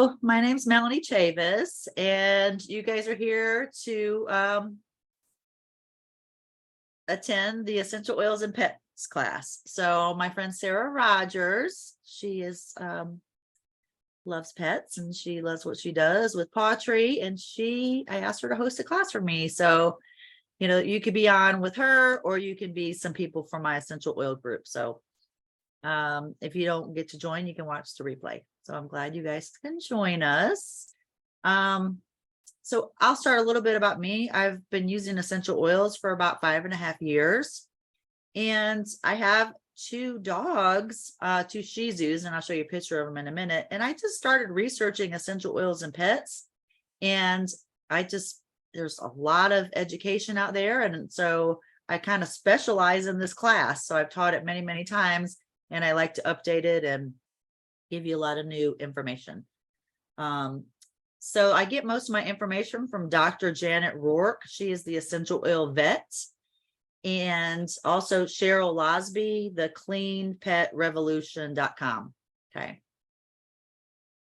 So my name's Melanie Chavis, and you guys are here to attend the Essential Oils and Pets class. So my friend Sarah Rogers, she is loves pets and she loves what she does with pottery, and I asked her to host a class for me. So, you know, you could be on with her, or you can be some people from my essential oil group. So if you don't get to join, you can watch the replay. So I'm glad you guys can join us. So I'll start a little bit about me. I've been using essential oils for about 5.5 years, and I have 2 dogs, 2 Shih Tzus, and I'll show you a picture of them in a minute. And I just started researching essential oils and pets, and there's a lot of education out there, and so I kind of specialize in this class. So I've taught it many, many times, and I like to update it and give you a lot of new information. So I get most of my information from Dr. Janet Rourke. She is the essential oil vet. And also Cheryl Losby, the cleanpetrevolution.com. Okay.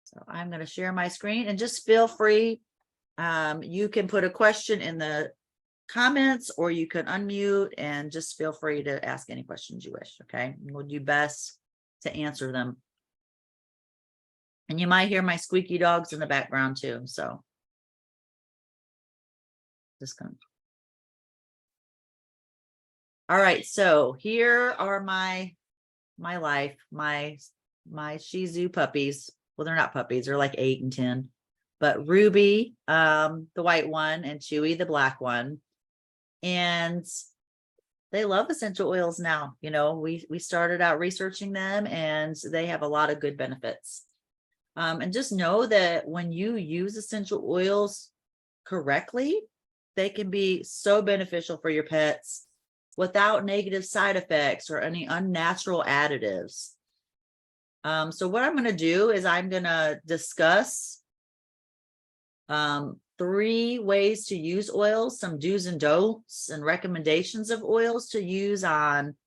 So I'm going to share my screen, and just feel free. You can put a question in the comments, or you can unmute and just feel free to ask any questions you wish. Okay. We'll do best to answer them. And you might hear my squeaky dogs in the background too. So just gonna. All right. So here are my life, my Shih Tzu puppies. Well, they're not puppies. They're like 8 and 10, but Ruby, the white one, and Chewy, the black one. And they love essential oils now. You know, we started out researching them, and they have a lot of good benefits. And just know that when you use essential oils correctly, they can be so beneficial for your pets without negative side effects or any unnatural additives. So what I'm going to do is I'm going to discuss 3 ways to use oils, some do's and don'ts and recommendations of oils to use on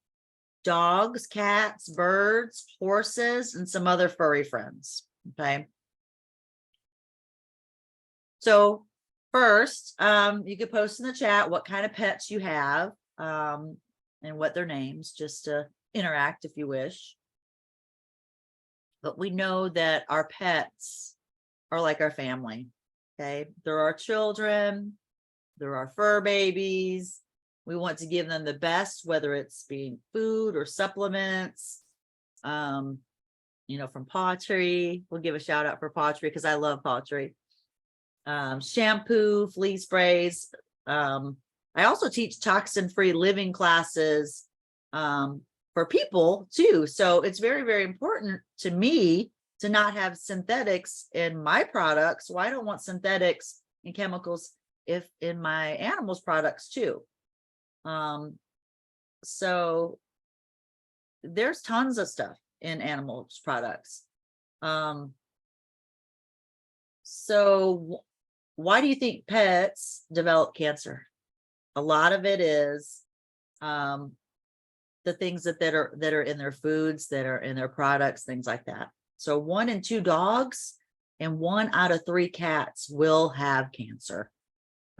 dogs, cats, birds, horses, and some other furry friends. Okay. So first, you could post in the chat what kind of pets you have, and what their names, just to interact if you wish. But we know that our pets are like our family. Okay. They're our children. They're our fur babies. We want to give them the best, whether it's being food or supplements. You know, from pottery. We'll give a shout out for pottery because I love pottery. Shampoo, flea sprays. I also teach toxin-free living classes for people too. So it's very, very important to me to not have synthetics in my products. Well, I don't want synthetics and chemicals in my animals' products too. So there's tons of stuff in animals products. So why do you think pets develop cancer? A lot of it is the things that are in their foods, that are in their products, things like that. So 1 in 2 dogs and 1 out of 3 cats will have cancer.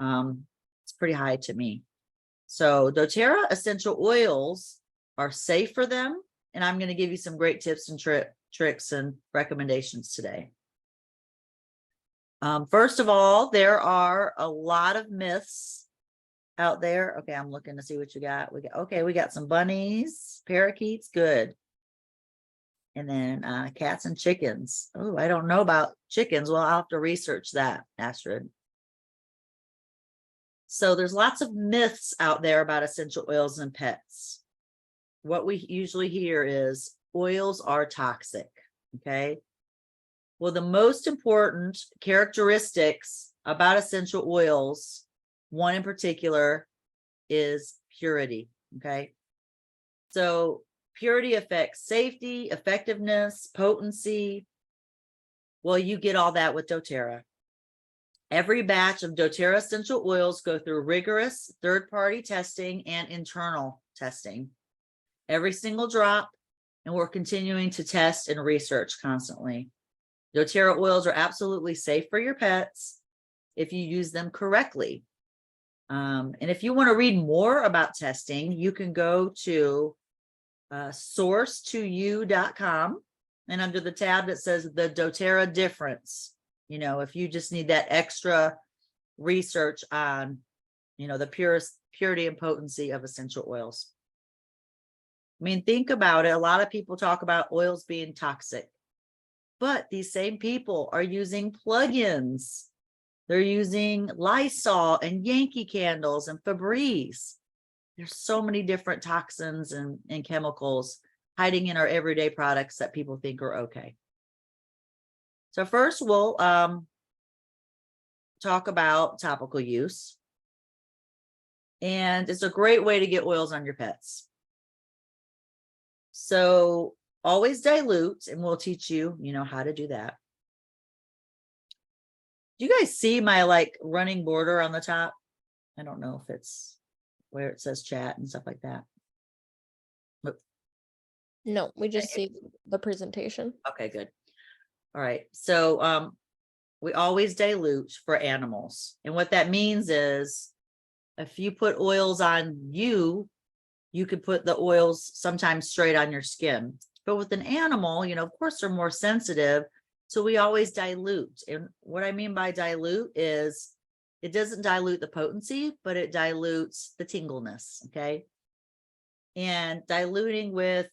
It's pretty high to me. So Doterra essential oils are safe for them. And I'm going to give you some great tips and tricks and recommendations today. First of all, there are a lot of myths out there. Okay, I'm looking to see what you got. We got some bunnies, parakeets, good. And then cats and chickens. Oh, I don't know about chickens. Well, I'll have to research that, Astrid. So there's lots of myths out there about essential oils and pets. What we usually hear is oils are toxic. Okay. Well, the most important characteristics about essential oils, one in particular, is purity. Okay. So purity affects safety, effectiveness, potency. Well, you get all that with Doterra. Every batch of Doterra essential oils go through rigorous third-party testing and internal testing. Every single drop, and we're continuing to test and research constantly. doTERRA oils are absolutely safe for your pets if you use them correctly. And if you want to read more about testing, you can go to source2u.com, and under the tab that says the doTERRA difference, if you just need that extra research on, the purity and potency of essential oils. I mean, think about it. A lot of people talk about oils being toxic, but these same people are using plugins. They're using Lysol and Yankee candles and Febreze. There's so many different toxins and chemicals hiding in our everyday products that people think are okay. So first we'll talk about topical use. And it's a great way to get oils on your pets. So always dilute, and we'll teach you, how to do that. Do you guys see my running border on the top? I don't know if it's where it says chat and stuff like that. No, we just see the presentation. Okay, good. All right. So we always dilute for animals. And what that means is if you put oils on you, you could put the oils sometimes straight on your skin. But with an animal, of course, they're more sensitive. So we always dilute. And what I mean by dilute is it doesn't dilute the potency, but it dilutes the tingleness. Okay. And diluting with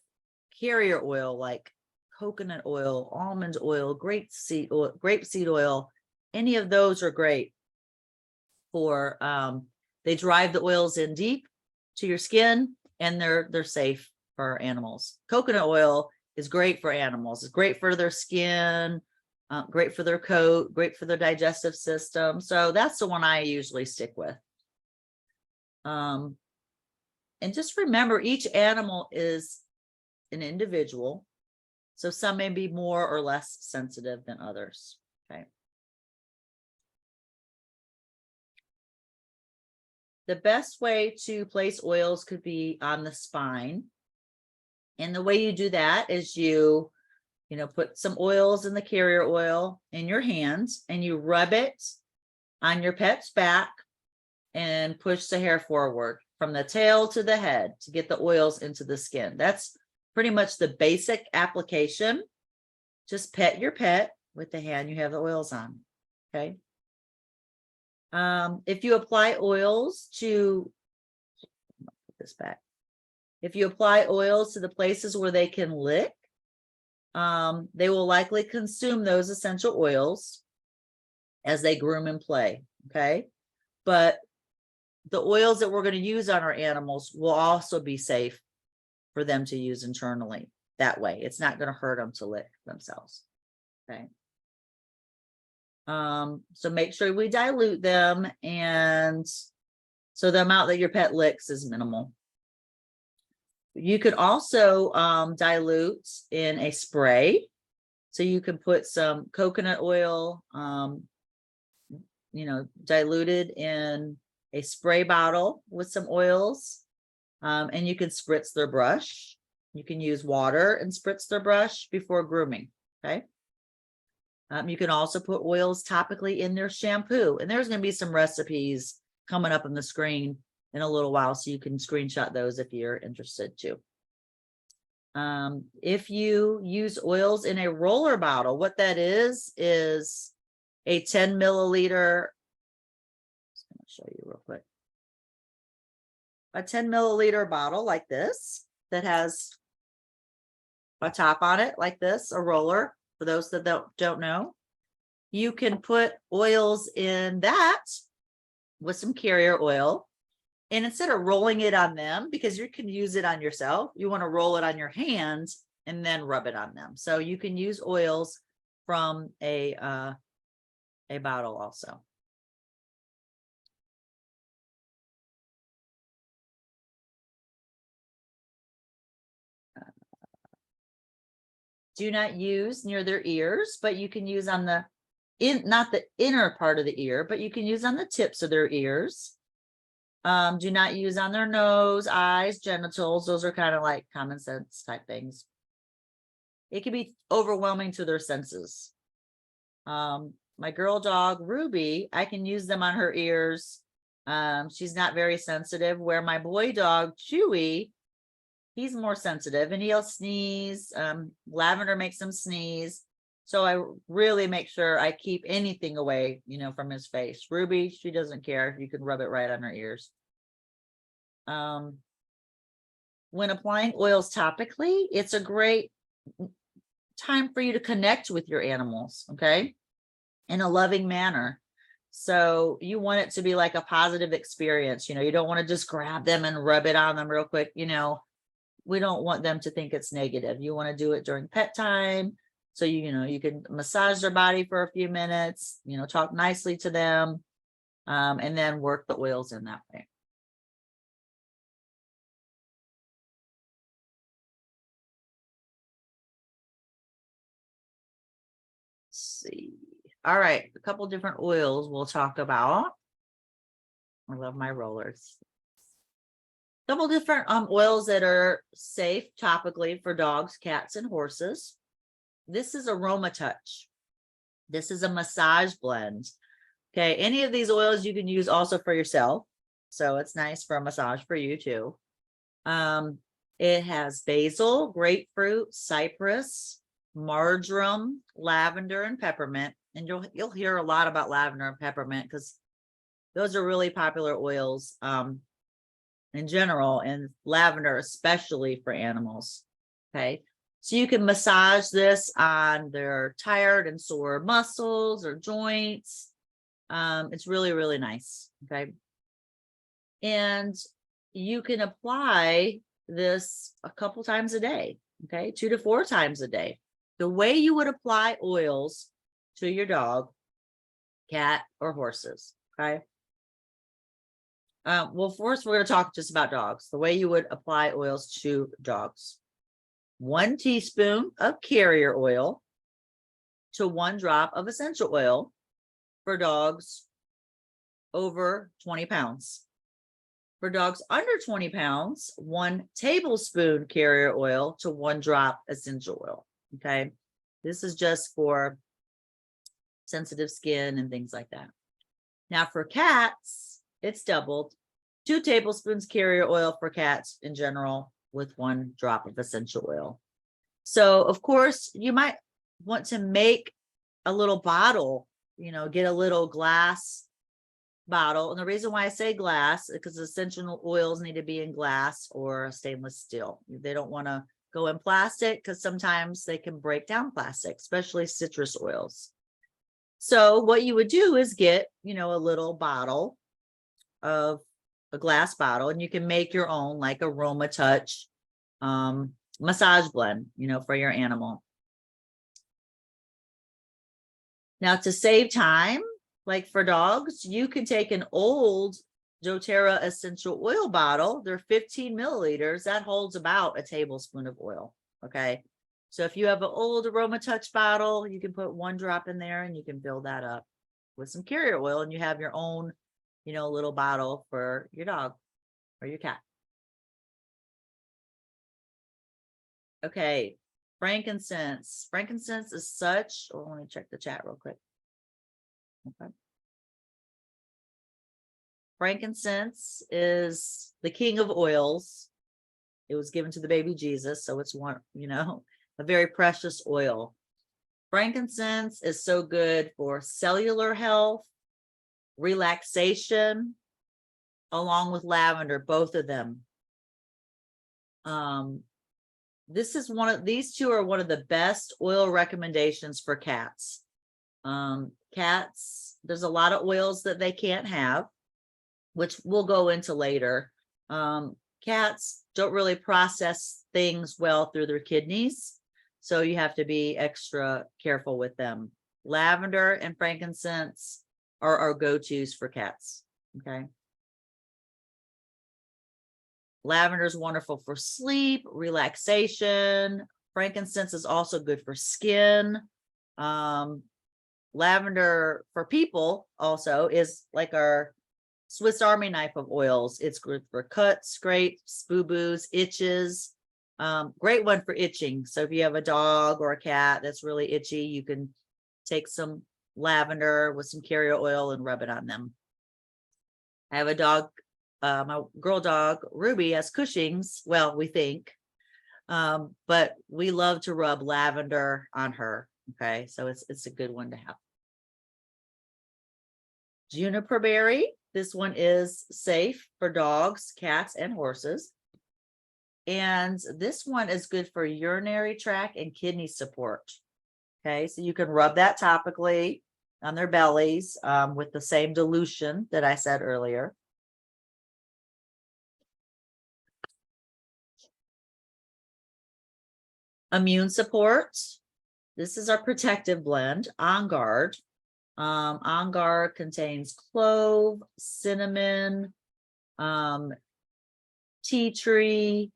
carrier oil like coconut oil, almond oil, grapeseed oil, any of those are great for they drive the oils in deep to your skin, and they're safe for animals. Coconut oil is great for animals. It's great for their skin, great for their coat, great for their digestive system. So that's the one I usually stick with. And just remember, each animal is an individual. So some may be more or less sensitive than others. Okay. The best way to place oils could be on the spine. And the way you do that is you put some oils in the carrier oil in your hands, and you rub it on your pet's back and push the hair forward from the tail to the head to get the oils into the skin. That's pretty much the basic application. Just pet your pet with the hand you have the oils on. Okay. If you apply oils to, put this back. If you apply oils to the places where they can lick, they will likely consume those essential oils as they groom and play. Okay. But the oils that we're going to use on our animals will also be safe for them to use internally. That way, it's not going to hurt them to lick themselves. Okay. So make sure we dilute them, and so the amount that your pet licks is minimal. You could also dilute in a spray. So you can put some coconut oil, diluted in a spray bottle with some oils, and you can spritz their brush. You can use water and spritz their brush before grooming. Okay. You can also put oils topically in their shampoo, and there's going to be some recipes coming up on the screen in a little while, so you can screenshot those if you're interested too. If you use oils in a roller bottle, what that is a 10 milliliter. I'm just going to show you real quick. A 10 milliliter bottle like this that has a top on it like this, a roller. For those that don't know, you can put oils in that with some carrier oil. And instead of rolling it on them, because you can use it on yourself, you want to roll it on your hands and then rub it on them. So you can use oils from a bottle also. Do not use near their ears, but you can use on not the inner part of the ear, but you can use on the tips of their ears. Do not use on their nose, eyes, genitals. Those are kind of like common sense type things. It can be overwhelming to their senses. My girl dog, Ruby, I can use them on her ears. She's not very sensitive, where my boy dog, Chewy, he's more sensitive and he'll sneeze. Lavender makes him sneeze. So I really make sure I keep anything away, from his face. Ruby, she doesn't care. You can rub it right on her ears. When applying oils topically, it's a great time for you to connect with your animals, okay, in a loving manner. So you want it to be like a positive experience. You don't want to just grab them and rub it on them real quick. We don't want them to think it's negative. You want to do it during pet time. So, you can massage their body for a few minutes, talk nicely to them, and then work the oils in that way. Let's see. All right. A couple different oils we'll talk about. I love my rollers. Couple different oils that are safe topically for dogs, cats, and horses. This is Aromatouch. This is a massage blend. Okay, any of these oils you can use also for yourself. So it's nice for a massage for you too. It has basil, grapefruit, cypress, marjoram, lavender, and peppermint. And you'll hear a lot about lavender and peppermint because those are really popular oils in general, and lavender especially for animals. Okay, so you can massage this on their tired and sore muscles or joints. It's really, really nice. Okay, and you can apply this a couple times a day. Okay, 2 to 4 times a day. The way you would apply oils to your dog, cat, or horses. Okay. Well, first we're going to talk just about dogs. The way you would apply oils to dogs: 1 teaspoon of carrier oil to 1 drop of essential oil for dogs over 20 pounds. For dogs under 20 pounds, 1 tablespoon carrier oil to 1 drop essential oil. Okay. This is just for sensitive skin and things like that. Now for cats, it's doubled. 2 tablespoons carrier oil for cats in general with 1 drop of essential oil. So of course you might want to make a little bottle, get a little glass bottle. And the reason why I say glass is because essential oils need to be in glass or stainless steel. They don't want to go in plastic because sometimes they can break down plastic, especially citrus oils. So what you would do is get, a little bottle of a glass bottle, and you can make your own, like Aromatouch massage blend, for your animal. Now to save time, like for dogs, you can take an old Doterra essential oil bottle. They're 15 milliliters. That holds about a tablespoon of oil. Okay. So if you have an old Aromatouch bottle, you can put 1 drop in there and you can fill that up with some carrier oil, and you have your own, little bottle for your dog or your cat. Okay. Frankincense. Frankincense is such, let me check the chat real quick. Okay. Frankincense is the king of oils. It was given to the baby Jesus, so it's one, a very precious oil. Frankincense is so good for cellular health, relaxation, along with lavender, both of them. These two are one of the best oil recommendations for cats. Cats, there's a lot of oils that they can't have, which we'll go into later. Cats don't really process things well through their kidneys, so you have to be extra careful with them. Lavender and frankincense are our go-tos for cats. Okay. Lavender is wonderful for sleep, relaxation. Frankincense is also good for skin. Lavender for people also is like our Swiss Army knife of oils. It's good for cuts, scrapes, boo-boos, itches. Great one for itching. So if you have a dog or a cat that's really itchy, you can take some lavender with some carrier oil and rub it on them. I have a dog, my girl dog, Ruby, has Cushing's. Well, we think, but we love to rub lavender on her. Okay, so it's a good one to have. Juniper berry. This one is safe for dogs, cats, and horses. And this one is good for urinary tract and kidney support. Okay, so you can rub that topically on their bellies with the same dilution that I said earlier. Immune support. This is our protective blend, On Guard. On Guard contains clove, cinnamon, tea tree,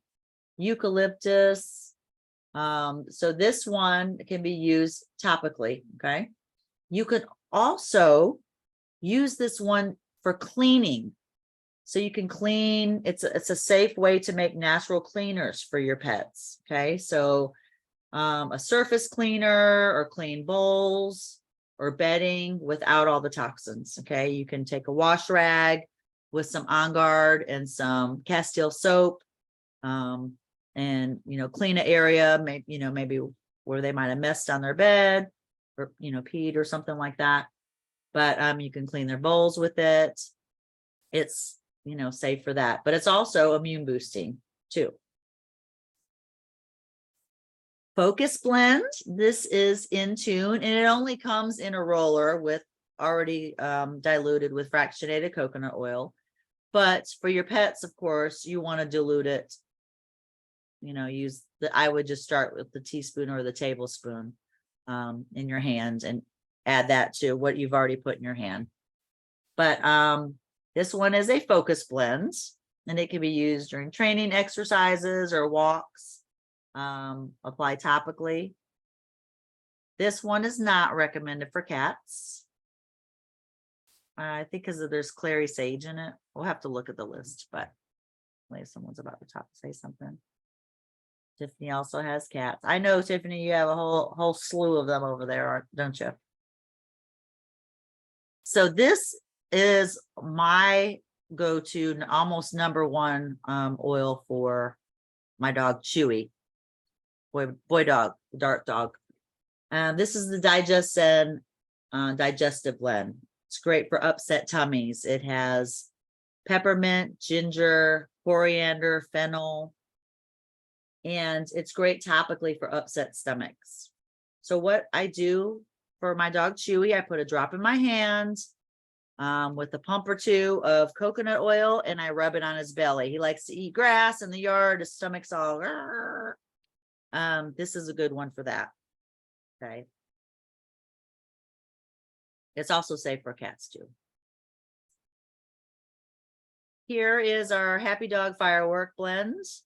eucalyptus. So this one can be used topically. Okay. You could also use this one for cleaning. So you can clean, it's a safe way to make natural cleaners for your pets. Okay. So a surface cleaner or clean bowls or bedding without all the toxins. Okay. You can take a wash rag with some On Guard and some Castile soap, and, clean an area, maybe where they might have messed on their bed or, peed or something like that. But, you can clean their bowls with it. It's, safe for that, but it's also immune boosting too. Focus blend. This is in tune, and it only comes in a roller with already diluted with fractionated coconut oil. But for your pets, of course, you want to dilute it. I would just start with the teaspoon or the tablespoon in your hand and add that to what you've already put in your hand. But this one is a focus blend, and it can be used during training exercises or walks. Apply topically. This one is not recommended for cats. I think because there's clary sage in it. We'll have to look at the list, but someone's about to say something. Tiffany also has cats. I know, Tiffany, you have a whole slew of them over there, don't you? So this is my go-to, almost number one oil for my dog Chewy. Boy dog, dark dog. This is the digestive blend. It's great for upset tummies. It has peppermint, ginger, coriander, fennel, and it's great topically for upset stomachs. So what I do for my dog Chewy, I put a drop in my hand with a pump or two of coconut oil, and I rub it on his belly. He likes to eat grass in the yard. His stomach's all. This is a good one for that. Okay. It's also safe for cats too. Here is our Happy Dog Firework blends.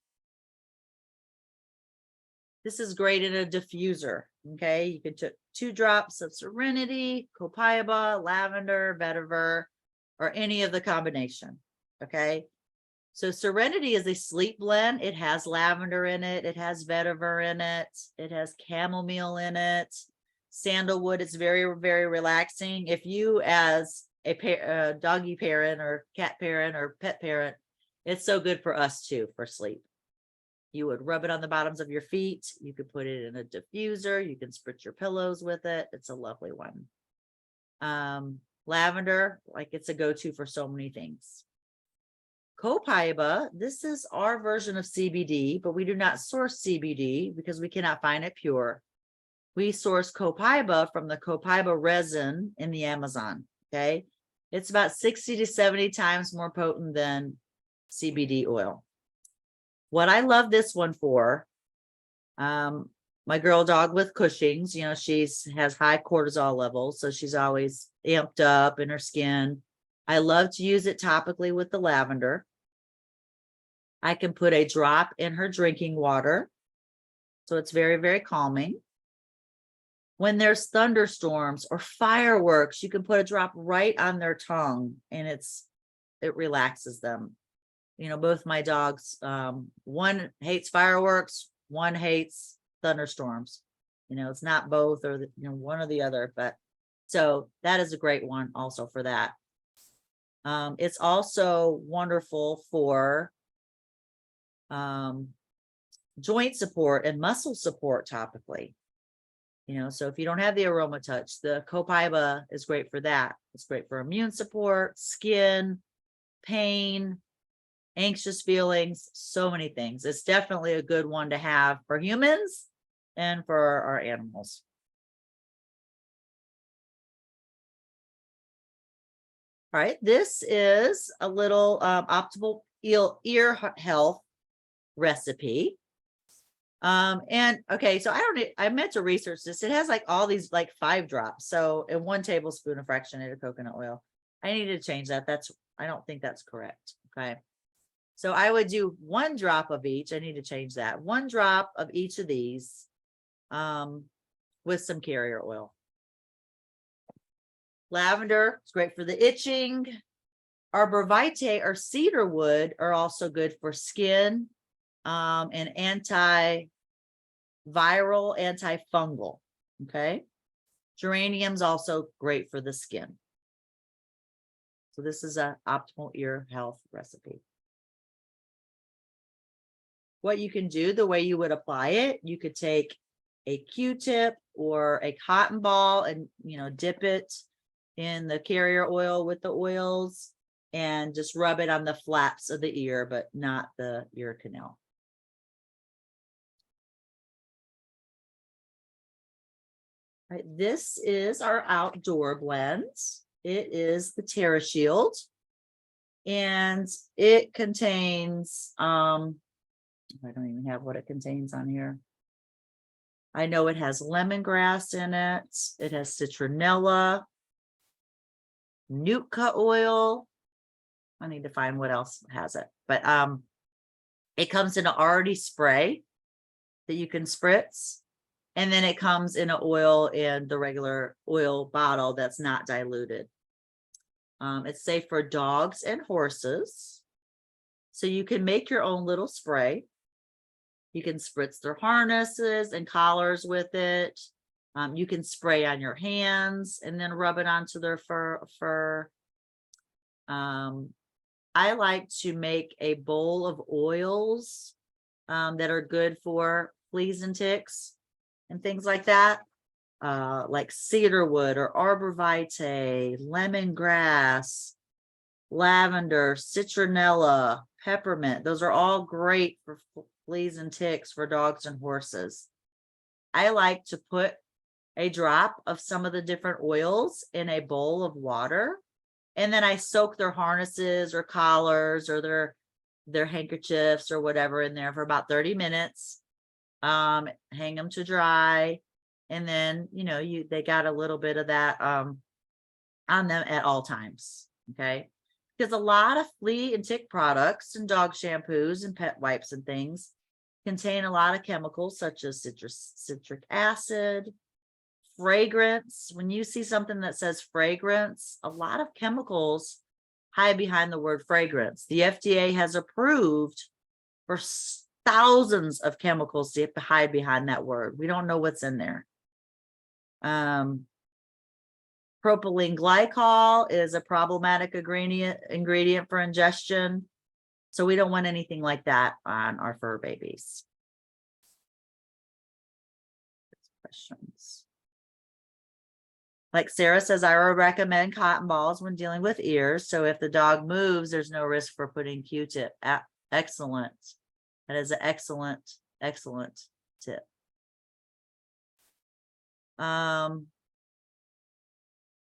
This is great in a diffuser. Okay, you can take 2 drops of Serenity, Copaiba, lavender, vetiver, or any of the combination. Okay, so Serenity is a sleep blend. It has lavender in it. It has vetiver in it. It has chamomile in it. Sandalwood. It's very, very relaxing. If you, as a doggy parent or cat parent or pet parent, it's so good for us too for sleep. You would rub it on the bottoms of your feet. You could put it in a diffuser. You can spritz your pillows with it. It's a lovely one. Lavender, like it's a go-to for so many things. Copaiba, this is our version of CBD, but we do not source CBD because we cannot find it pure. We source Copaiba from the Copaiba resin in the Amazon. Okay, it's about 60 to 70 times more potent than CBD oil. What I love this one for, my girl dog with Cushing's, she has high cortisol levels, so she's always amped up in her skin. I love to use it topically with the lavender. I can put a drop in her drinking water, so it's very, very calming. When there's thunderstorms or fireworks, you can put a drop right on their tongue, and it relaxes them. Both my dogs, one hates fireworks, one hates thunderstorms. It's not both or one or the other, but So that is a great one also for that. It's also wonderful for joint support and muscle support topically. So if you don't have the Aroma Touch, the Copaiba is great for that. It's great for immune support, skin, pain, anxious feelings, so many things. It's definitely a good one to have for humans and for our animals. All right, this is a little optimal ear health recipe. And okay, so I meant to research this. It has like all these like 5 drops. So in 1 tablespoon of fractionated coconut oil. I need to change that. I don't think that's correct. Okay. So I would do 1 drop of each. I need to change that. 1 drop of each of these with some carrier oil. Lavender is great for the itching. Arborvitae or cedar wood are also good for skin and antiviral, antifungal. Okay. Geranium's also great for the skin. So this is an optimal ear health recipe. What you can do, the way you would apply it, you could take a Q-tip or a cotton ball and, dip it in the carrier oil with the oils and just rub it on the flaps of the ear, but not the ear canal. All right, this is our outdoor blend. It is the Terra Shield, and it contains, I don't even have what it contains on here. I know it has lemongrass in it. It has citronella, Nootka oil. I need to find what else has it, but it comes in an already spray that you can spritz, and then it comes in an oil in the regular oil bottle that's not diluted. It's safe for dogs and horses, so you can make your own little spray. You can spritz their harnesses and collars with it. You can spray on your hands and then rub it onto their fur. I like to make a bowl of oils that are good for fleas and ticks and things like that, like cedarwood or arborvitae, lemongrass, lavender, citronella, peppermint. Those are all great for fleas and ticks for dogs and horses. I like to put a drop of some of the different oils in a bowl of water, and then I soak their harnesses or collars or their handkerchiefs or whatever in there for about 30 minutes. Hang them to dry, and then they got a little bit of that on them at all times. Okay, because a lot of flea and tick products and dog shampoos and pet wipes and things contain a lot of chemicals such as citric acid, fragrance. When you see something that says fragrance, a lot of chemicals hide behind the word fragrance. The FDA has approved for thousands of chemicals to hide behind that word. We don't know what's in there. Propylene glycol is a problematic ingredient for ingestion. So we don't want anything like that on our fur babies. Questions. Like Sarah says, I would recommend cotton balls when dealing with ears. So if the dog moves, there's no risk for putting Q-tip. Excellent. That is an excellent tip.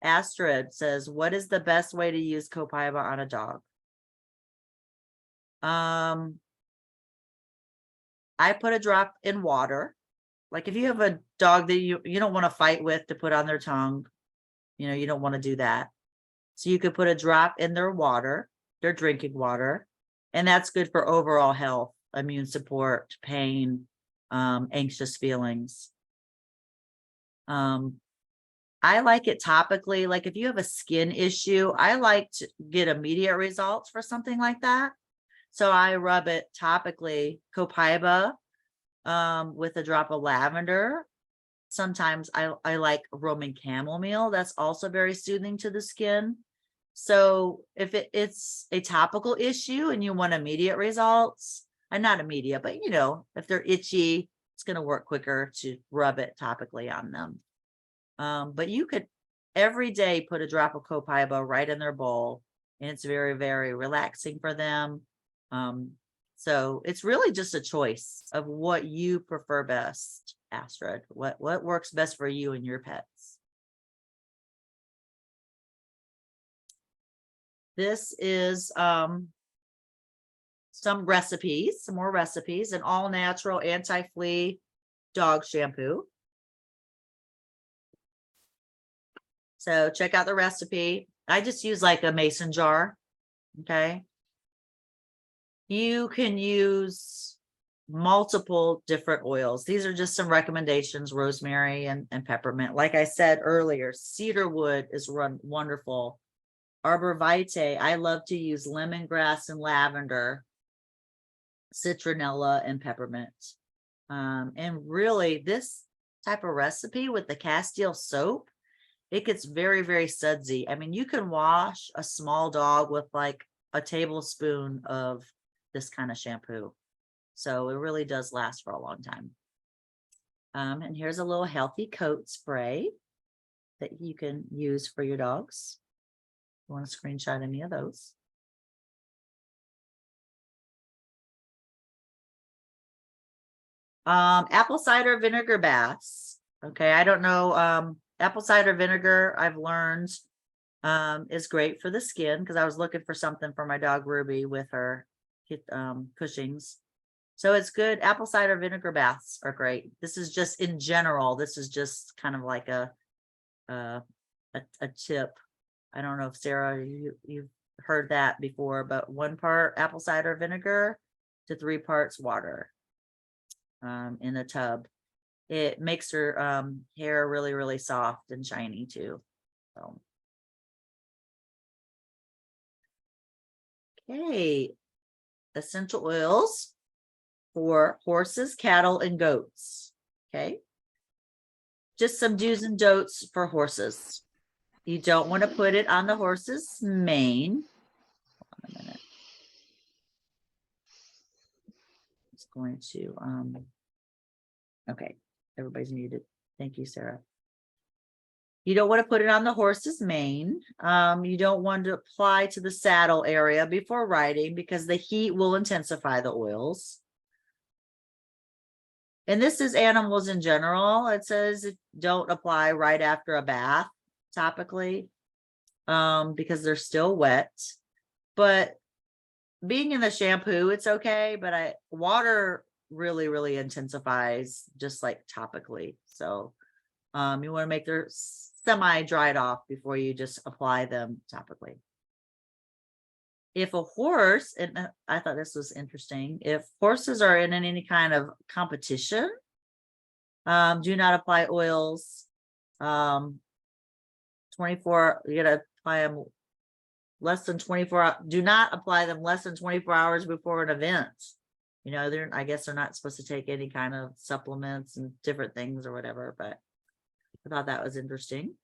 Astrid says, what is the best way to use Copaiba on a dog? I put a drop in water. Like if you have a dog that you don't want to fight with to put on their tongue, you don't want to do that. So you could put a drop in their water, their drinking water, and that's good for overall health, immune support, pain, anxious feelings. I like it topically. Like if you have a skin issue, I like to get immediate results for something like that. So I rub it topically, Copaiba, with a drop of lavender sometimes I like Roman chamomile. That's also very soothing to the skin. So if it's a topical issue and you want immediate results, and not immediate, but you know, if they're itchy, it's going to work quicker to rub it topically on them. But you could every day put a drop of copaiba right in their bowl, and it's very, very relaxing for them. So it's really just a choice of what you prefer best, Astrid. What works best for you and your pets. This is some recipes, some more recipes, an all natural anti-flea dog shampoo. So check out the recipe. I just use like a mason jar. Okay. You can use multiple different oils. These are just some recommendations, rosemary and peppermint. Like I said earlier, cedarwood is wonderful. Arbor vitae, I love to use lemongrass and lavender, citronella and peppermint. And really this type of recipe with the Castile soap, it gets very, very sudsy. I mean, you can wash a small dog with like a tablespoon of this kind of shampoo. So it really does last for a long time. And here's a little healthy coat spray that you can use for your dogs. You want to screenshot any of those? Apple cider vinegar baths. Okay, I don't know. Apple cider vinegar, I've learned, is great for the skin because I was looking for something for my dog Ruby with her Cushing's. So it's good. Apple cider vinegar baths are great. This is just in general. This is just kind of like a tip. I don't know if Sarah, you've heard that before, but 1 part apple cider vinegar to 3 parts water in a tub. It makes her hair really, really soft and shiny too. So. Okay, essential oils for horses, cattle, and goats. Okay, just some do's and don'ts for horses. You don't want to put it on the horse's mane. Hold on a minute. It's going to okay, everybody's muted. Thank you, Sarah. You don't want to put it on the horse's mane. You don't want to apply to the saddle area before riding because the heat will intensify the oils. And this is animals in general. It says don't apply right after a bath topically because they're still wet. But being in the shampoo, it's okay. But water really, really intensifies just like topically. So you want to make their semi-dried off before you just apply them topically. If a horse, and I thought this was interesting, if horses are in any kind of competition, do not apply oils 24, you gotta apply them less than 24 hours. Do not apply them less than 24 hours before an event. You know, I guess they're not supposed to take any kind of supplements and different things or whatever, but I thought that was interesting.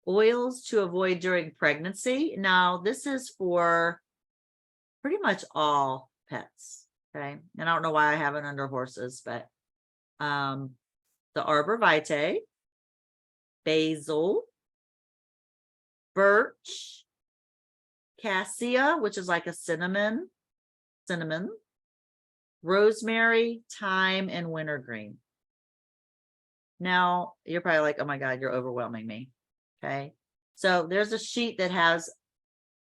Oils to avoid during pregnancy. Now, this is for pretty much all pets. Okay. And I don't know why I have it under horses, but the arbor vitae, basil, birch, cassia, which is like a cinnamon, rosemary, thyme, and wintergreen. Now, you're probably like, oh my God, you're overwhelming me. Okay. So there's a sheet that has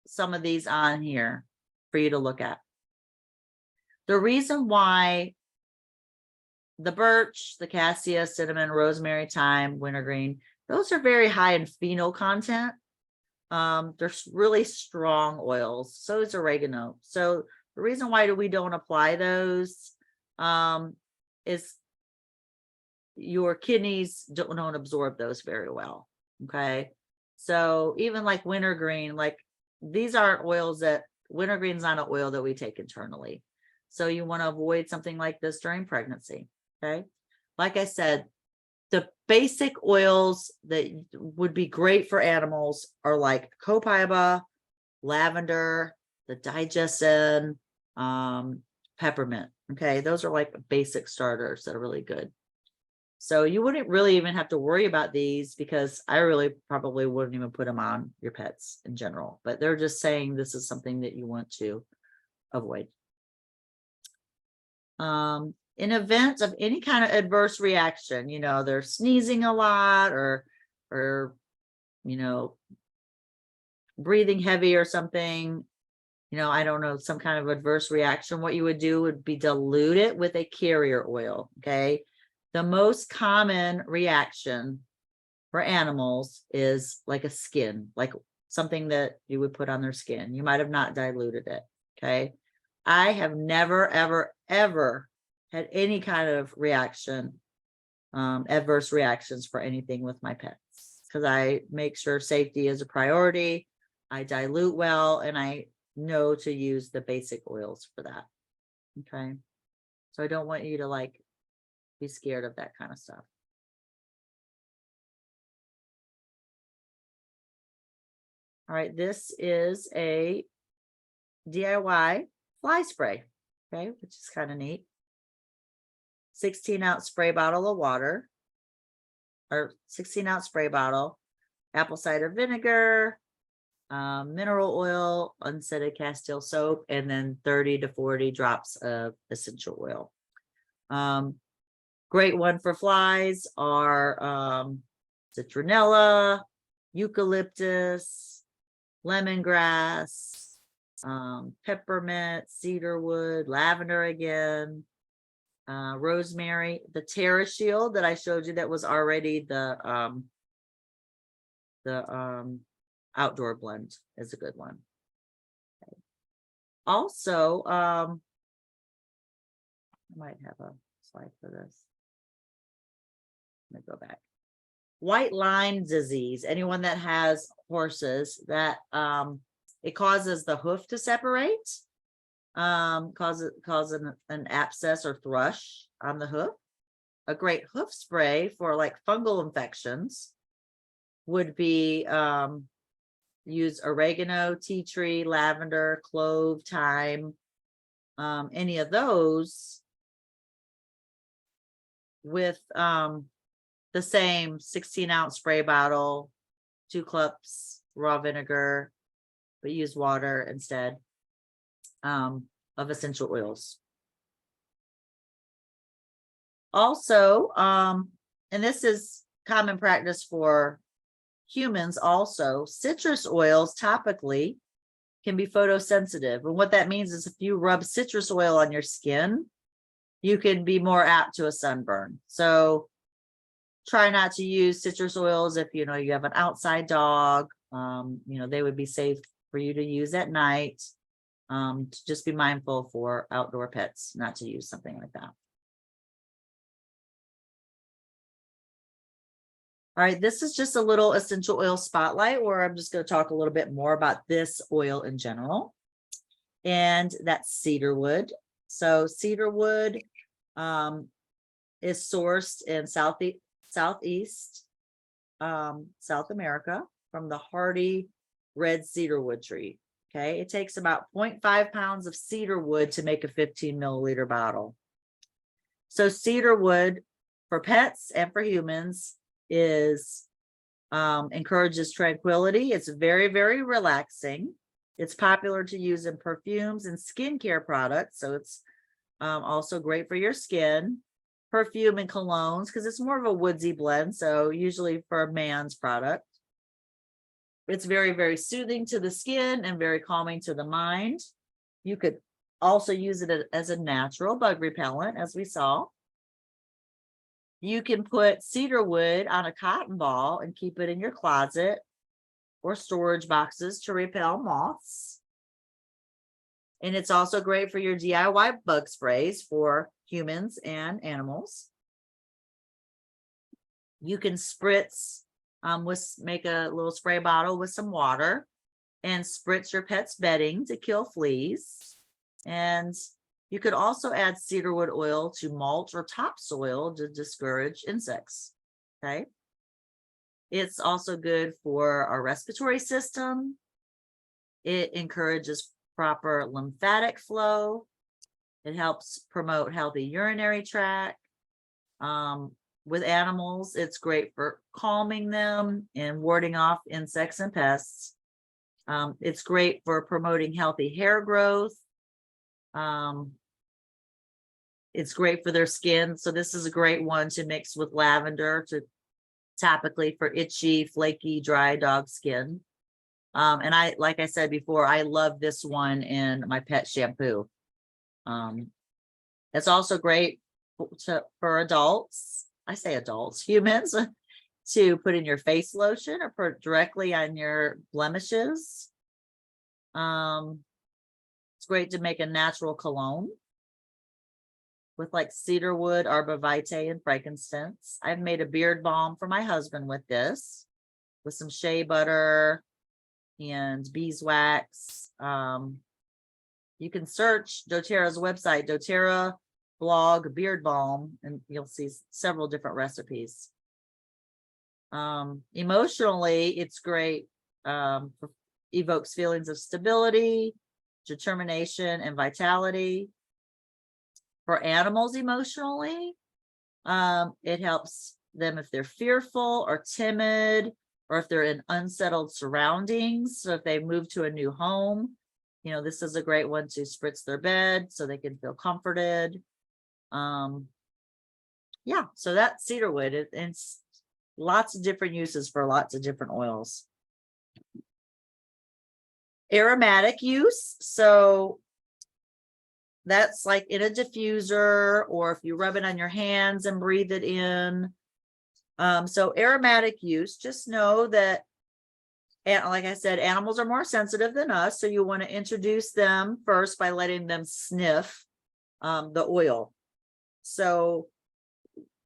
some of these on here for you to look at. The reason why the birch, the cassia, cinnamon, rosemary, thyme, wintergreen, those are very high in phenol content. They're really strong oils. So is oregano. So the reason why we don't apply those is your kidneys don't absorb those very well. Okay. So even like wintergreen, like these aren't oils that wintergreen's not an oil that we take internally. So you want to avoid something like this during pregnancy. Okay. Like I said, the basic oils that would be great for animals are like copaiba, lavender, the digestive, peppermint. Okay, those are like basic starters that are really good. So you wouldn't really even have to worry about these, because I really probably wouldn't even put them on your pets in general, but they're just saying this is something that you want to avoid. In event of any kind of adverse reaction, they're sneezing a lot or, breathing heavy or something, I don't know, some kind of adverse reaction, what you would do would be dilute it with a carrier oil. Okay. The most common reaction for animals is like a skin, like something that you would put on their skin. You might have not diluted it. Okay. I have never, ever, ever had any kind of reaction, adverse reactions for anything with my pets, because I make sure safety is a priority. I dilute well, and I know to use the basic oils for that. Okay. So I don't want you to be scared of that kind of stuff. All right, this is a DIY fly spray, okay, which is kind of neat. 16-ounce spray bottle of water, or 16-ounce spray bottle, apple cider vinegar, mineral oil, unscented castile soap, and then 30 to 40 drops of essential oil. Great one for flies are citronella, eucalyptus, lemongrass, peppermint, cedarwood, lavender again, rosemary. The Terra Shield that I showed you that was already the outdoor blend is a good one. Okay. Also, I might have a slide for this. Let me go back. White line disease. Anyone that has horses, that it causes the hoof to separate, cause an abscess or thrush on the hoof. A great hoof spray for like fungal infections would be use oregano, tea tree, lavender, clove, thyme, any of those with the same 16-ounce spray bottle, 2 cups raw vinegar, but use water instead of essential oils. Also, and this is common practice for humans also, citrus oils topically can be photosensitive. And what that means is if you rub citrus oil on your skin, you can be more apt to a sunburn. So try not to use citrus oils if you have an outside dog. They would be safe for you to use at night. To just be mindful for outdoor pets not to use something like that. All right, this is just a little essential oil spotlight where I'm just going to talk a little bit more about this oil in general. And that's cedarwood. So cedarwood is sourced in Southeast South America from the hardy red cedarwood tree. Okay, it takes about 0.5 pounds of cedarwood to make a 15 milliliter bottle. So cedarwood for pets and for humans is encourages tranquility. It's very, very relaxing. It's popular to use in perfumes and skincare products. So it's also great for your skin, perfume and colognes, because it's more of a woodsy blend. So usually for a man's product. It's very, very soothing to the skin and very calming to the mind. You could also use it as a natural bug repellent, as we saw. You can put cedarwood on a cotton ball and keep it in your closet or storage boxes to repel moths. And it's also great for your DIY bug sprays for humans and animals. You can spritz, make a little spray bottle with some water and spritz your pet's bedding to kill fleas. And you could also add cedarwood oil to mulch or topsoil to discourage insects. Okay. It's also good for our respiratory system. It encourages proper lymphatic flow. It helps promote healthy urinary tract. With animals, it's great for calming them and warding off insects and pests. It's great for promoting healthy hair growth. It's great for their skin. So this is a great one to mix with lavender to topically for itchy, flaky, dry dog skin. And I, like I said before, I love this one in my pet shampoo. It's also great for adults. I say adults, humans, to put in your face lotion or put directly on your blemishes. It's great to make a natural cologne with like cedarwood, arborvitae, and frankincense. I've made a beard balm for my husband with this, with some shea butter and beeswax. You can search doTERRA's website, doTERRA blog beard balm, and you'll see several different recipes. Emotionally, it's great. Evokes feelings of stability, determination, and vitality. For animals emotionally, it helps them if they're fearful or timid, or if they're in unsettled surroundings. So if they move to a new home, you know, this is a great one to spritz their bed so they can feel comforted. Yeah, so that's cedarwood. It's lots of different uses for lots of different oils. Aromatic use. So that's like in a diffuser, or if you rub it on your hands and breathe it in. So aromatic use, just know that, and like I said, animals are more sensitive than us. So you want to introduce them first by letting them sniff the oil. So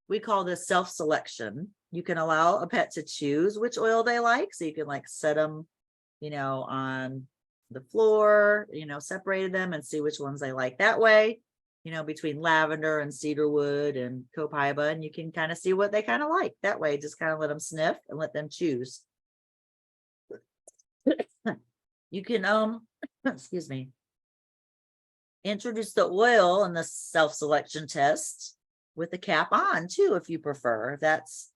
we call this self-selection. You can allow a pet to choose which oil they like. So you can like set them, you know, on the floor, you know, separated them and see which ones they like that way, you know, between lavender and cedarwood and copaiba, and you can kind of see what they kind of like that way. Just kind of let them sniff and let them choose. You can excuse me, introduce the oil in the self-selection test with the cap on too, if you prefer. That's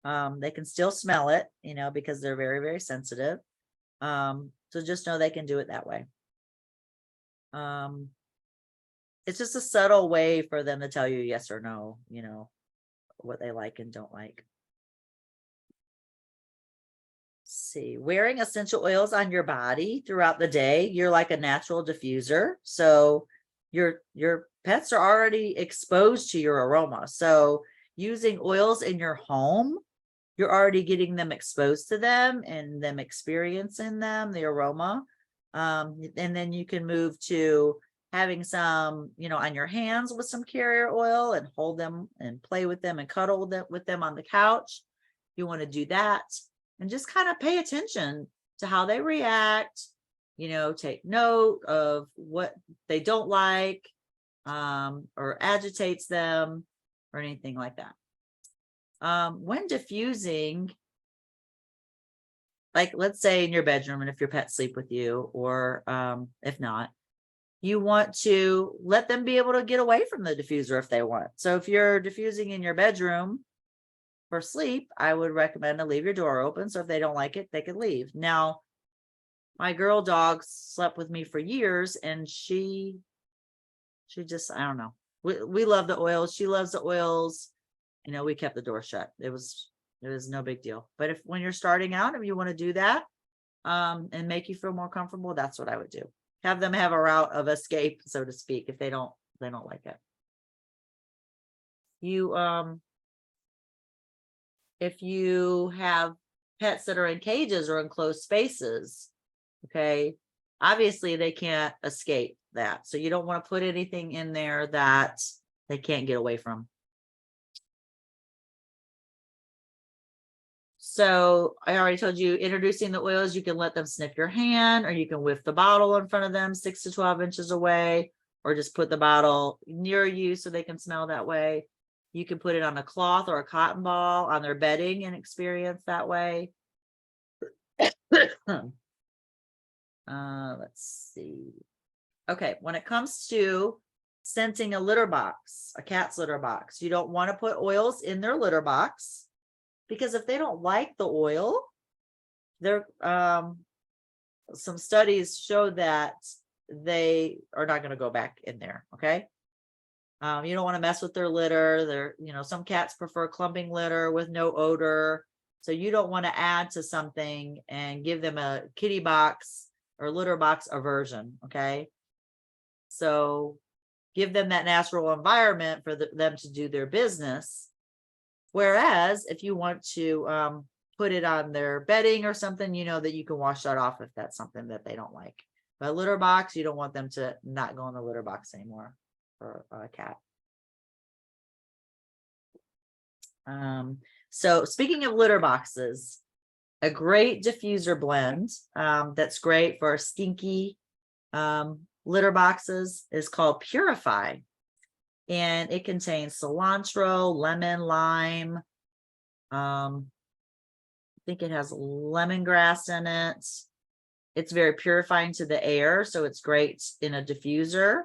they can still smell it, you know, because they're very, very sensitive. So just know they can do it that way. It's just a subtle way for them to tell you yes or no, you know, what they like and don't like. See, wearing essential oils on your body throughout the day, you're like a natural diffuser. So your pets are already exposed to your aroma. So using oils in your home, you're already getting them exposed to them and them experiencing them, the aroma. And then you can move to having some, you know, on your hands with some carrier oil and hold them and play with them and cuddle with them on the couch. You want to do that and just kind of pay attention to how they react, you know, take note of what they don't like, or agitates them or anything like that. When diffusing, like let's say in your bedroom, and if your pets sleep with you, or if not, you want to let them be able to get away from the diffuser if they want. So if you're diffusing in your bedroom for sleep, I would recommend to leave your door open. So if they don't like it, they could leave. Now, my girl dog slept with me for years, and she just, I don't know. We love the oils. She loves the oils. You know, we kept the door shut. It was no big deal. But if when you're starting out, if you want to do that, and make you feel more comfortable, that's what I would do. Have them have a route of escape, so to speak, if they don't like it. You, if you have pets that are in cages or in closed spaces, okay, obviously they can't escape that. So you don't want to put anything in there that they can't get away from. So I already told you, introducing the oils, you can let them sniff your hand, or you can whiff the bottle in front of them 6 to 12 inches away, or just put the bottle near you so they can smell that way. You can put it on a cloth or a cotton ball on their bedding and experience that way. Let's see. Okay, when it comes to scenting a litter box, a cat's litter box, you don't want to put oils in their litter box, because if they don't like the oil, there some studies show that they are not going to go back in there. Okay. You don't want to mess with their litter. Some cats prefer clumping litter with no odor. So you don't want to add to something and give them a kitty box or litter box aversion. Okay. So give them that natural environment for them to do their business. Whereas if you want to put it on their bedding or something, that you can wash that off if that's something that they don't like. But litter box, you don't want them to not go in the litter box anymore for a cat. So speaking of litter boxes, a great diffuser blend that's great for stinky litter boxes is called Purify. And it contains cilantro, lemon, lime. I think it has lemongrass in it. It's very purifying to the air, so it's great in a diffuser.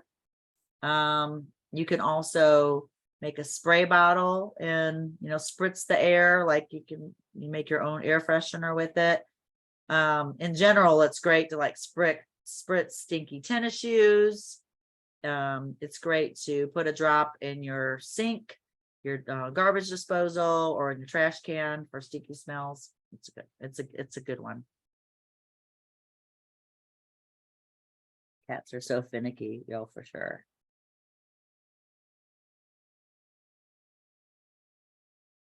You can also make a spray bottle and spritz the air, like you make your own air freshener with it. In general, it's great to like spritz stinky tennis shoes. It's great to put a drop in your sink, your garbage disposal, or in your trash can for stinky smells. It's a good one. Cats are so finicky, for sure.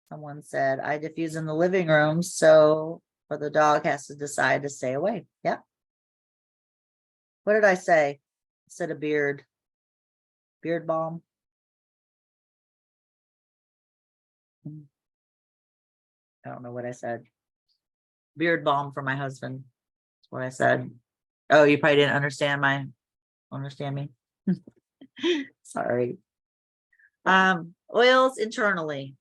Someone said, I diffuse in the living room, so or the dog has to decide to stay away. Yeah. What did I say? I said a beard balm. I don't know what I said. Beard balm for my husband. That's what I said. Oh, you probably didn't understand me. Sorry. Oils internally.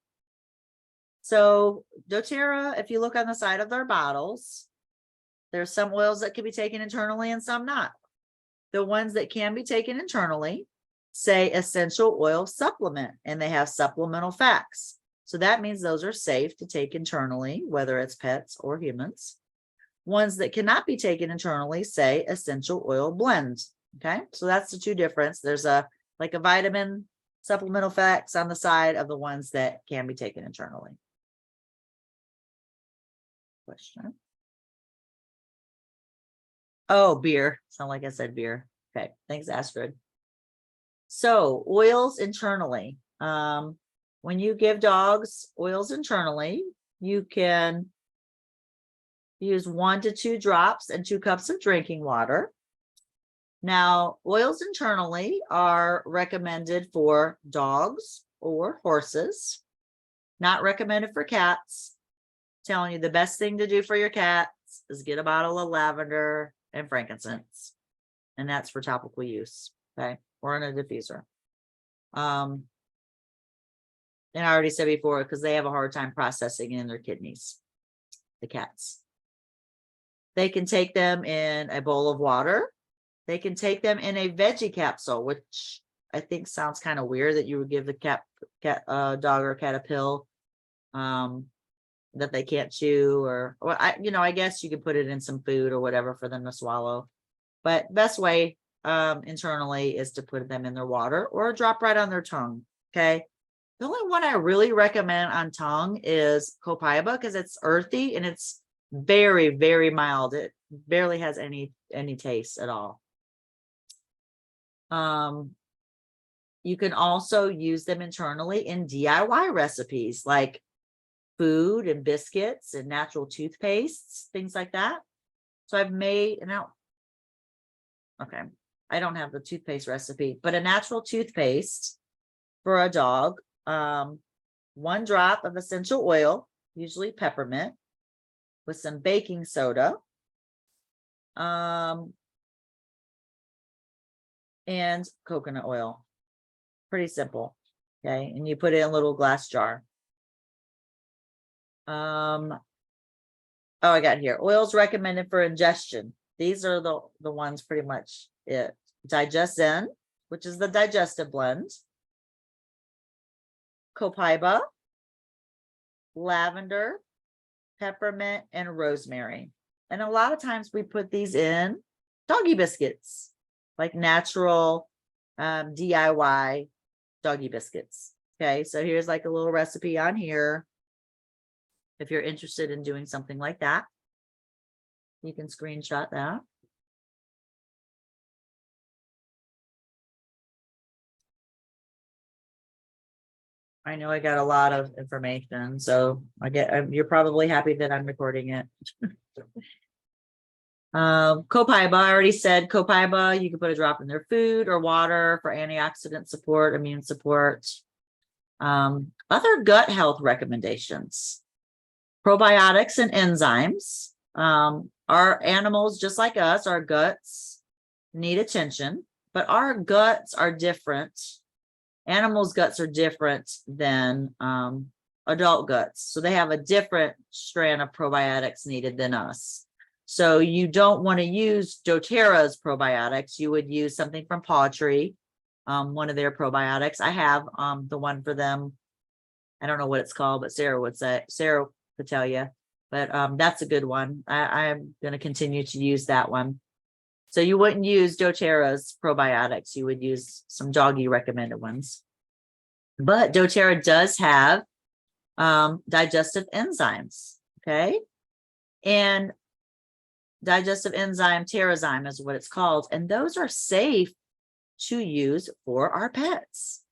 So doTERRA, if you look on the side of their bottles, there's some oils that can be taken internally and some not. The ones that can be taken internally say essential oil supplement, and they have supplemental facts. So that means those are safe to take internally, whether it's pets or humans. Ones that cannot be taken internally say essential oil blends. Okay, so that's the two difference. There's a vitamin supplemental facts on the side of the ones that can be taken internally. Question. Oh, beer. Sound like I said beer. Okay, thanks, Astrid. So oils internally. When you give dogs oils internally, you can use 1 to 2 drops and 2 cups of drinking water. Now, oils internally are recommended for dogs or horses, not recommended for cats. Telling you the best thing to do for your cats is get a bottle of lavender and frankincense, and that's for topical use. Okay, or in a diffuser. And I already said before, because they have a hard time processing in their kidneys, the cats. They can take them in a bowl of water. They can take them in a veggie capsule, which I think sounds kind of weird that you would give the dog or cat a pill that they can't chew, or I guess you could put it in some food or whatever for them to swallow. But best way internally is to put them in their water or drop right on their tongue. Okay. The only one I really recommend on tongue is copaiba, because it's earthy and it's very, very mild. It barely has any taste at all. You can also use them internally in DIY recipes like food and biscuits and natural toothpastes, things like that. So I've made I don't have the toothpaste recipe, but a natural toothpaste for a dog. 1 drop of essential oil, usually peppermint, with some baking soda. And coconut oil. Pretty simple. Okay, and you put it in a little glass jar. Oh, I got here. Oils recommended for ingestion. These are the ones pretty much it. Digestin, which is the digestive blend. Copaiba, lavender, peppermint, and rosemary. And a lot of times we put these in doggy biscuits, like natural DIY doggy biscuits. Okay, so here's like a little recipe on here. If you're interested in doing something like that, you can screenshot that. I know I got a lot of information, so you're probably happy that I'm recording it. Copaiba, I already said copaiba, you can put a drop in their food or water for antioxidant support, immune support. Other gut health recommendations. Probiotics and enzymes. Our animals, just like us, our guts need attention, but our guts are different. Animals' guts are different than adult guts. So they have a different strand of probiotics needed than us. So you don't want to use Doterra's probiotics. You would use something from Pawtree, one of their probiotics. I have the one for them. I don't know what it's called, but Sarah would tell you. But that's a good one. I'm going to continue to use that one. So you wouldn't use Doterra's probiotics. You would use some doggy recommended ones. But Doterra does have digestive enzymes. Okay. And digestive enzyme, Terrazyme is what it's called. And those are safe to use for our pets.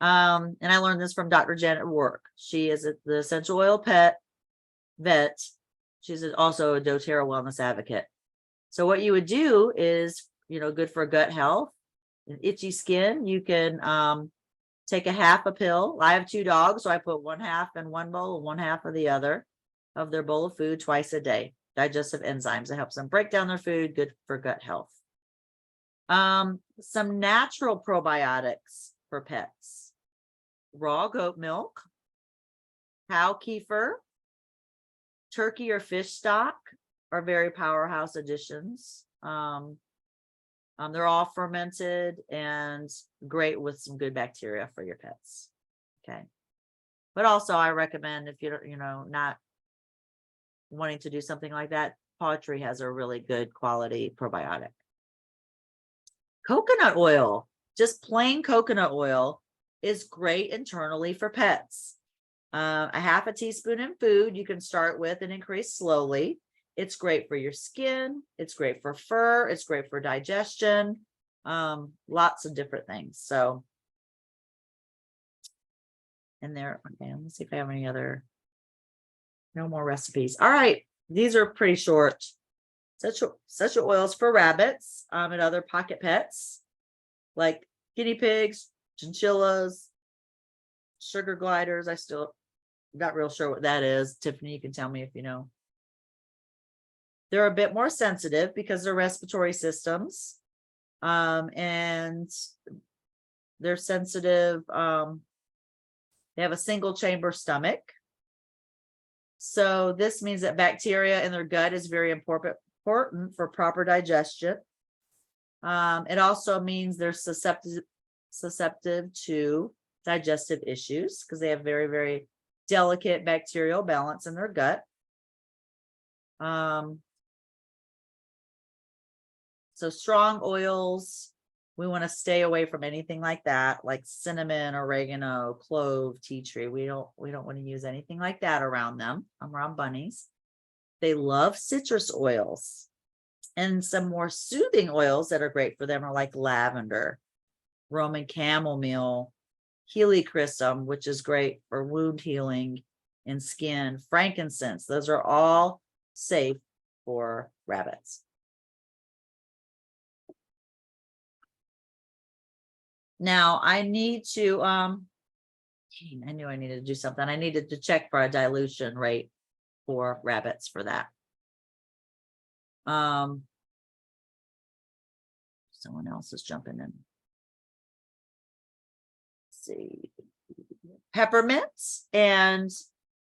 And I learned this from Dr. Janet Rourke. She is the essential oil pet vet. She's also a doTERRA wellness advocate. So what you would do is, good for gut health and itchy skin. You can take a half a pill. I have 2 dogs, so I put 1/2 in one bowl and 1/2 of the other of their bowl of food twice a day. Digestive enzymes. It helps them break down their food, good for gut health. Some natural probiotics for pets. Raw goat milk, cow kefir, turkey or fish stock are very powerhouse additions. They're all fermented and great with some good bacteria for your pets. Okay. But also I recommend if you're, not wanting to do something like that, Pawtree has a really good quality probiotic. Coconut oil, just plain coconut oil is great internally for pets. A 1/2 teaspoon in food you can start with and increase slowly. It's great for your skin. It's great for fur. It's great for digestion. Lots of different things. So, and there, okay, let me see if I have any other, no more recipes. All right. These are pretty short. Essential oils for rabbits and other pocket pets like guinea pigs, chinchillas, sugar gliders. I still not real sure what that is. Tiffany, you can tell me if you know. They're a bit more sensitive because they're respiratory systems. And they're sensitive. They have a single chamber stomach. So this means that bacteria in their gut is very important for proper digestion. It also means they're susceptible to digestive issues because they have very, very delicate bacterial balance in their gut. So strong oils, we want to stay away from anything like that, like cinnamon, oregano, clove, tea tree. We don't want to use anything like that around them, around bunnies. They love citrus oils, and some more soothing oils that are great for them are like lavender, Roman chamomile, helichrysum, which is great for wound healing and skin, frankincense. Those are all safe for rabbits. Now I need to, I knew I needed to do something. I needed to check for a dilution rate for rabbits for that. Someone else is jumping in. Let's see. Peppermints and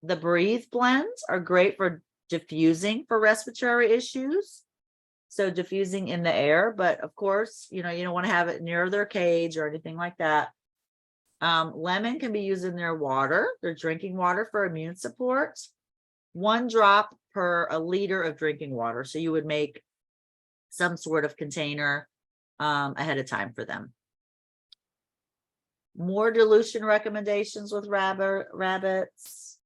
the Breathe blends are great for diffusing for respiratory issues. So diffusing in the air, but of course, you don't want to have it near their cage or anything like that. Lemon can be used in their water, their drinking water for immune support. 1 drop per a liter of drinking water. So you would make some sort of container ahead of time for them. More dilution recommendations with rabbits.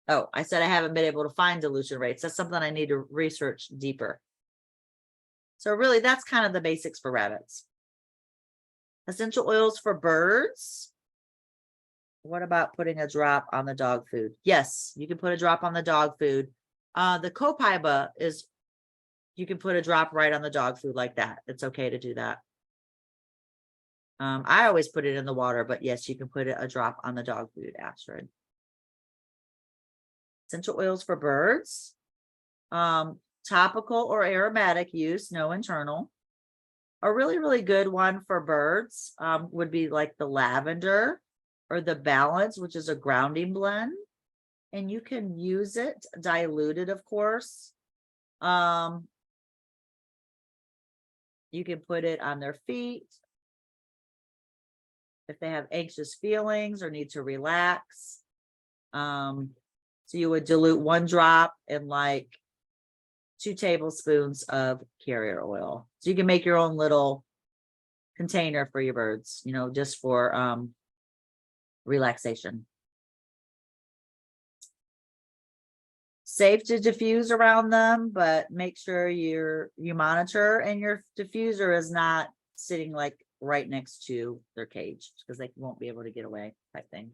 Oh, I said I haven't been able to find dilution rates. That's something I need to research deeper. So really, that's kind of the basics for rabbits. Essential oils for birds. What about putting a drop on the dog food? Yes, you can put a drop on the dog food. The copaiba is, you can put a drop right on the dog food like that. It's okay to do that. I always put it in the water, but yes, you can put a drop on the dog food, Astrid. Essential oils for birds. Topical or aromatic use, no internal. A really, really good one for birds would be like the lavender or the balance, which is a grounding blend. And you can use it diluted, of course. You can put it on their feet if they have anxious feelings or need to relax. So you would dilute 1 drop in like 2 tablespoons of carrier oil. So you can make your own little container for your birds, just for relaxation. Safe to diffuse around them, but make sure you monitor and your diffuser is not sitting like right next to their cage because they won't be able to get away type thing.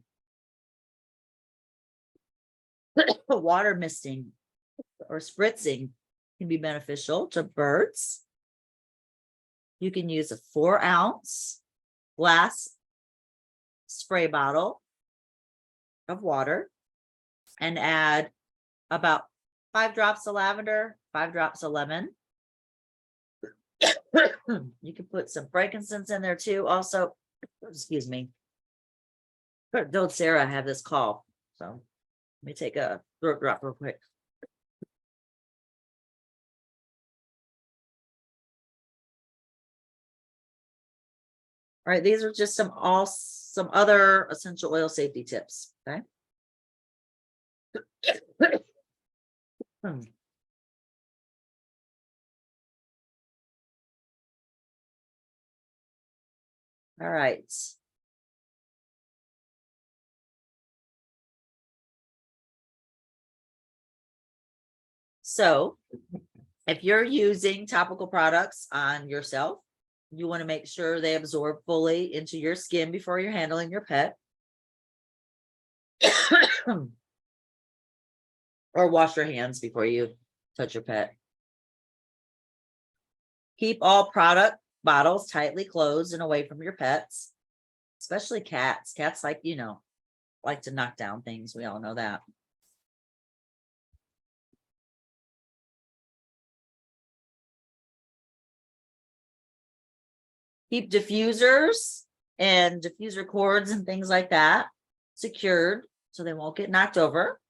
Water misting or spritzing can be beneficial to birds. You can use a 4-ounce glass spray bottle of water and add about 5 drops of lavender, 5 drops of lemon. You can put some frankincense in there too. Also, excuse me. Doterra have this call. So let me take a throat drop real quick. All right, these are just some other essential oil safety tips. Okay. All right. So if you're using topical products on yourself, you want to make sure they absorb fully into your skin before you're handling your pet. Or wash your hands before you touch your pet. Keep all product bottles tightly closed and away from your pets, especially cats. Cats like to knock down things. We all know that. Keep diffusers and diffuser cords and things like that secured so they won't get knocked over.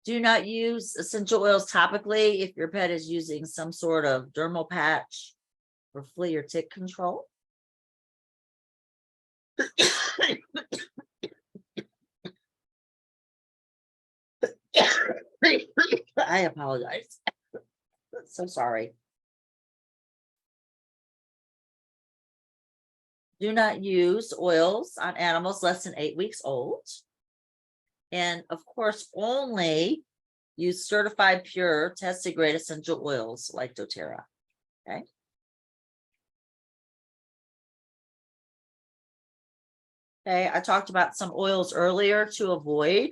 Do not use essential oils topically if your pet is using some sort of dermal patch for flea or tick control. I apologize. So sorry. Do not use oils on animals less than 8 weeks old. And of course, only use certified pure tested grade essential oils like Doterra. Okay. Okay, I talked about some oils earlier to avoid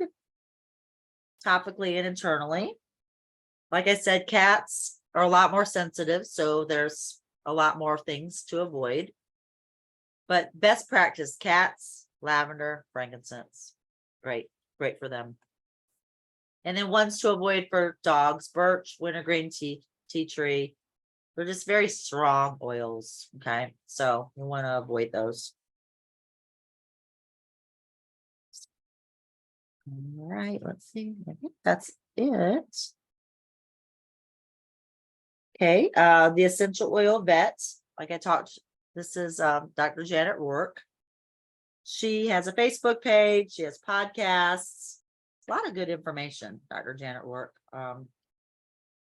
topically and internally. Like I said, cats are a lot more sensitive, so there's a lot more things to avoid. But best practice, cats, lavender, frankincense. Great for them. And then ones to avoid for dogs: birch, wintergreen, tea tree, They're just very strong oils. Okay. So we want to avoid those. All right. Let's see. I think that's it. Okay. The essential oil vet, like I talked, this is Dr. Janet Rourke. She has a Facebook page. She has podcasts. A lot of good information, Dr. Janet Rourke.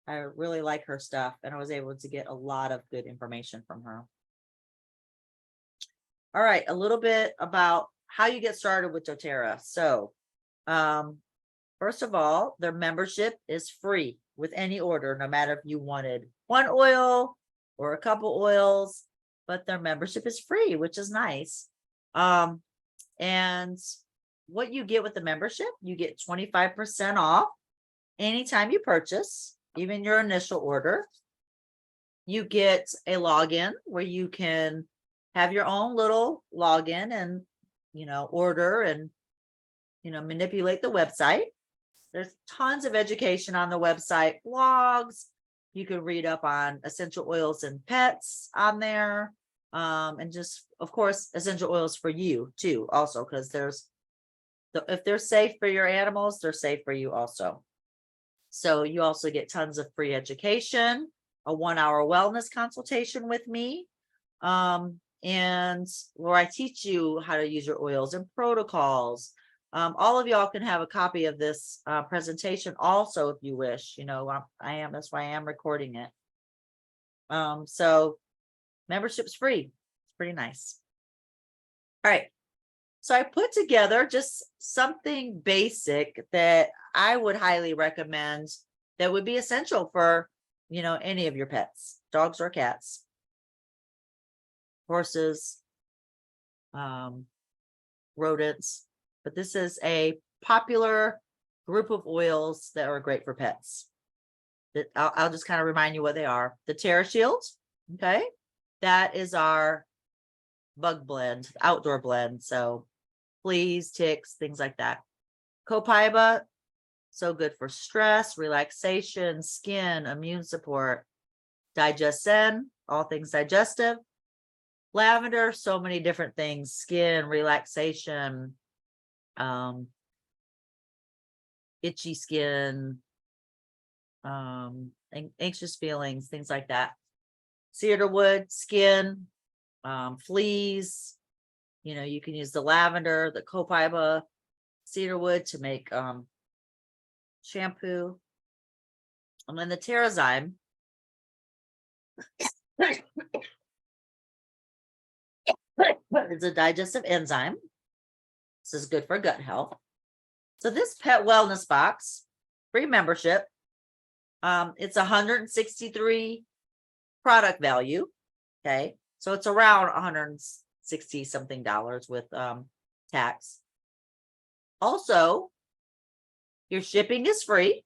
I really like her stuff, and I was able to get a lot of good information from her. All right, a little bit about how you get started with Doterra. So, first of all, their membership is free with any order, no matter if you wanted one oil or a couple oils, but their membership is free, which is nice. And what you get with the membership, you get 25% off anytime you purchase, even your initial order. You get a login where you can have your own little login and, order and, manipulate the website. There's tons of education on the website, blogs. You can read up on essential oils and pets on there. And just, of course, essential oils for you too, also, because if they're safe for your animals, they're safe for you also. So you also get tons of free education, a 1-hour wellness consultation with me, and where I teach you how to use your oils and protocols. All of y'all can have a copy of this presentation also if you wish. That's why I am recording it. So membership's free. It's pretty nice. All right. So I put together just something basic that I would highly recommend that would be essential for, any of your pets, dogs or cats, horses, rodents. But this is a popular group of oils that are great for pets. I'll just kind of remind you what they are. The Terra Shield, okay? That is our bug blend, outdoor blend. So fleas, ticks, things like that. Copaiba, so good for stress, relaxation, skin, immune support. Digestin, all things digestive. Lavender, so many different things, skin, relaxation, itchy skin, anxious feelings, things like that. Cedarwood, skin, fleas. You can use the lavender, the copaiba, cedarwood to make shampoo. And then the Terrazyme. It's a digestive enzyme. This is good for gut health. So this pet wellness box, free membership. It's 163 product value. Okay. So it's around 160 something dollars with tax. Also, your shipping is free.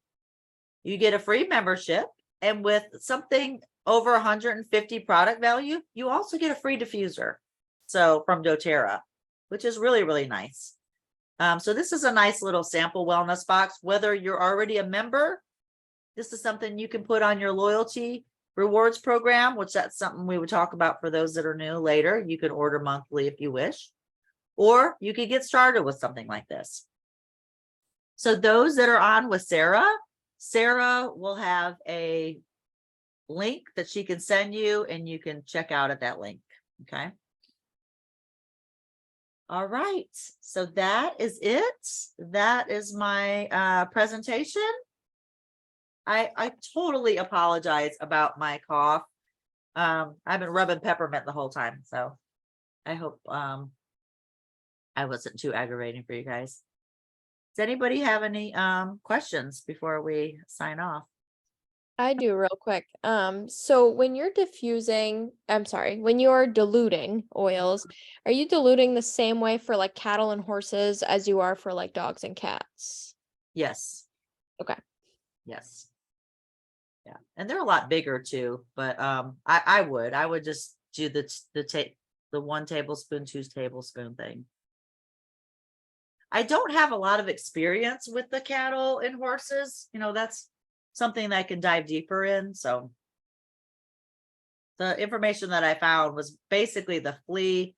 You get a free membership, and with something over 150 product value, you also get a free diffuser. So from Doterra, which is really, really nice. So this is a nice little sample wellness box. Whether you're already a member, this is something you can put on your loyalty rewards program, which that's something we would talk about for those that are new later. You can order monthly if you wish, or you could get started with something like this. So those that are on with Sarah will have a link that she can send you, and you can check out at that link. Okay. All right. So that is it. That is my presentation. I totally apologize about my cough. I've been rubbing peppermint the whole time, so I hope I wasn't too aggravating for you guys. Does anybody have any questions before we sign off? I do real quick. So when you're when you're diluting oils, are you diluting the same way for like cattle and horses as you are for like dogs and cats? Yes. Okay. Yes. Yeah. And they're a lot bigger too, but I would just do the 1 tablespoon, 2 tablespoon thing. I don't have a lot of experience with the cattle and horses. That's something that I can dive deeper in. So the information that I found was basically the flea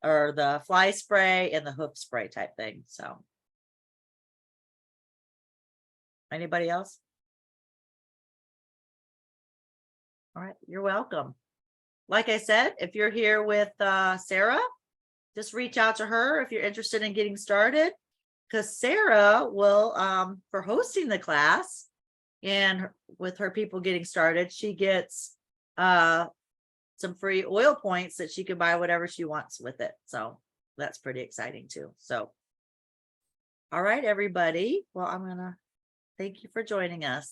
or the fly spray and the hoof spray type thing. So anybody else? All right, you're welcome. Like I said, if you're here with Sarah, just reach out to her if you're interested in getting started, because Sarah will, for hosting the class and with her people getting started, she gets some free oil points that she can buy whatever she wants with it. So that's pretty exciting too. So, all right, everybody. Well, I'm gonna thank you for joining us.